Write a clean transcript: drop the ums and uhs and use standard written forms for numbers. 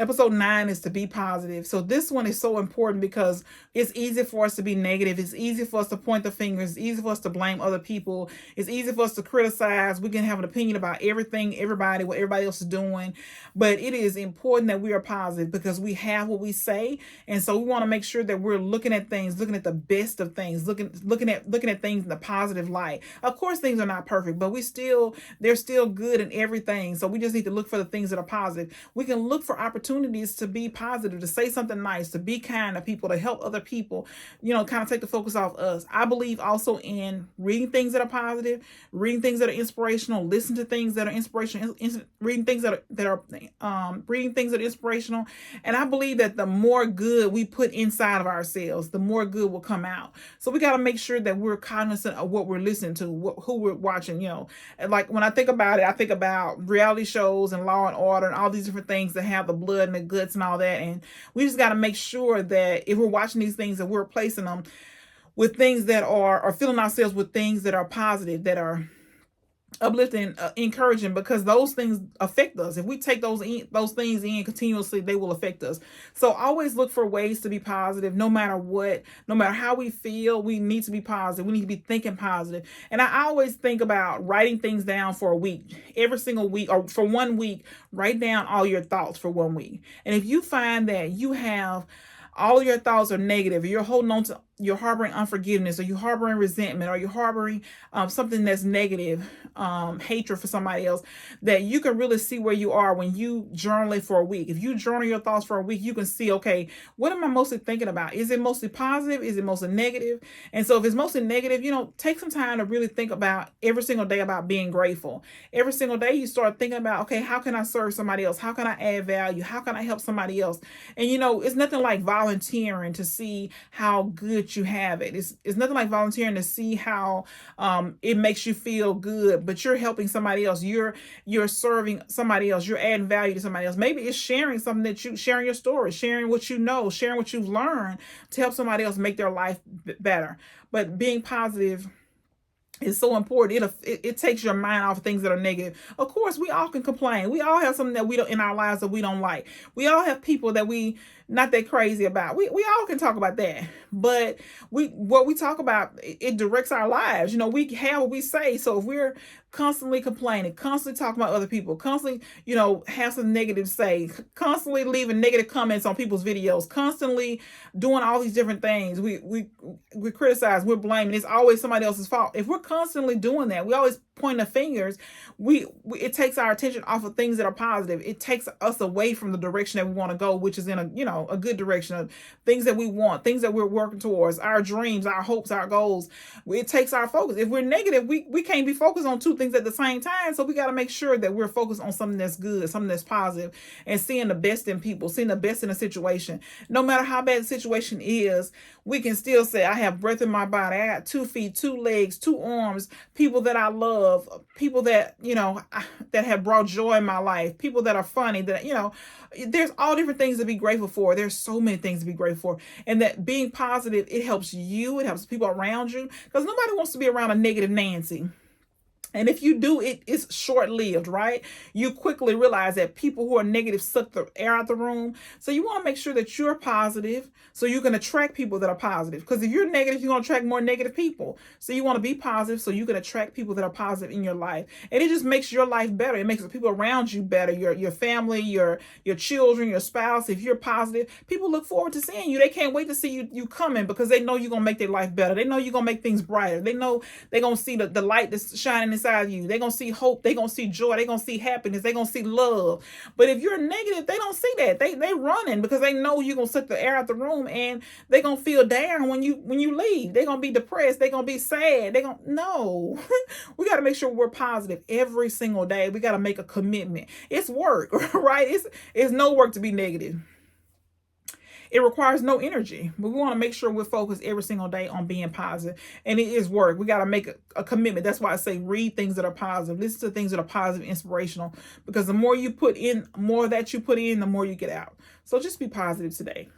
Episode 9 is to be positive. So this one is so important because it's easy for us to be negative. It's easy for us to point the fingers. It's easy for us to blame other people. It's easy for us to criticize. We can have an opinion about everything, everybody, what everybody else is doing. But it is important that we are positive because we have what we say. And so we want to make sure that we're looking at things, looking at the best of things, looking at things in the positive light. Of course, things are not perfect, but there's still good in everything. So we just need to look for the things that are positive. We can look for opportunities to be positive, to say something nice, to be kind to people, to help other people, kind of take the focus off us. I believe also in reading things that are positive, reading things that are inspirational, listen to things that are inspirational, reading things reading things that are inspirational. And I believe that the more good we put inside of ourselves, the more good will come out. So we got to make sure that we're cognizant of what we're listening to, who we're watching. And like when I think about it, I think about reality shows and Law and Order and all these different things that have the blood and the guts and all that. And we just got to make sure that if we're watching these things, that we're replacing them with things that are, or filling ourselves with things that are positive, that are uplifting, encouraging, because those things affect us. If we take those things in continuously, they will affect us. So always look for ways to be positive, no matter what, no matter how we feel. We need to be positive. We need to be thinking positive. And I always think about writing things down for a week, every single week, or for 1 week. Write down all your thoughts for 1 week. And if you find that you have all your thoughts are negative, you're holding on to, you're harboring unforgiveness, or you're harboring resentment, or you're harboring something that's negative, hatred for somebody else, that you can really see where you are when you journal it for a week. If you journal your thoughts for a week, you can see, okay, what am I mostly thinking about? Is it mostly positive? Is it mostly negative? And so if it's mostly negative, take some time to really think about every single day about being grateful. Every single day you start thinking about, okay, how can I serve somebody else? How can I add value? How can I help somebody else? And it's nothing like volunteering to see how good you have it. It's nothing like volunteering to see how it makes you feel good, but you're helping somebody else. You're serving somebody else. You're adding value to somebody else. Maybe it's sharing something sharing your story, sharing what you know, sharing what you've learned to help somebody else make their life better. But being positive is so important. It takes your mind off of things that are negative. Of course, we all can complain. We all have something that we don't in our lives that we don't like. We all have people that we not that crazy about. We all can talk about that. But what we talk about, it directs our lives. We have what we say. So if we're constantly complaining, constantly talking about other people, constantly, have some negative to say, constantly leaving negative comments on people's videos, constantly doing all these different things, we criticize, we're blaming, it's always somebody else's fault. If we're constantly doing that, we always point the fingers, it takes our attention off of things that are positive. It takes us away from the direction that we want to go, which is in a good direction of things that we want, things that we're working towards, our dreams, our hopes, our goals. It takes our focus. If we're negative, we can't be focused on two things at the same time. So we got to make sure that we're focused on something that's good, something that's positive, and seeing the best in people, seeing the best in a situation. No matter how bad the situation is, we can still say, I have breath in my body. I got 2 feet, 2 legs, 2 arms, people that I love, people that, that have brought joy in my life, people that are funny, that, there's all different things to be grateful for. There's so many things to be grateful for. And that being positive, it helps you, it helps people around you, because nobody wants to be around a negative Nancy. And if you do, it's short-lived, right? You quickly realize that people who are negative suck the air out the room. So you want to make sure that you're positive so you can attract people that are positive. Because if you're negative, you're going to attract more negative people. So you want to be positive so you can attract people that are positive in your life. And it just makes your life better. It makes the people around you better, your family, your children, your spouse. If you're positive, people look forward to seeing you. They can't wait to see you coming because they know you're going to make their life better. They know you're going to make things brighter. They know they're going to see the light that's shining inside of you. They're going to see hope. They're going to see joy. They're going to see happiness. They're going to see love. But if you're negative, they don't see that. They running because they know you're going to suck the air out the room, and they're going to feel down when you leave. They're going to be depressed. They're going to be sad. No. We got to make sure we're positive every single day. We got to make a commitment. It's work, right? It's no work to be negative. It requires no energy, but we want to make sure we're focused every single day on being positive. And it is work. We got to make a commitment. That's why I say read things that are positive. Listen to things that are positive, inspirational, because the more you put in, more that you put in, the more you get out. So just be positive today.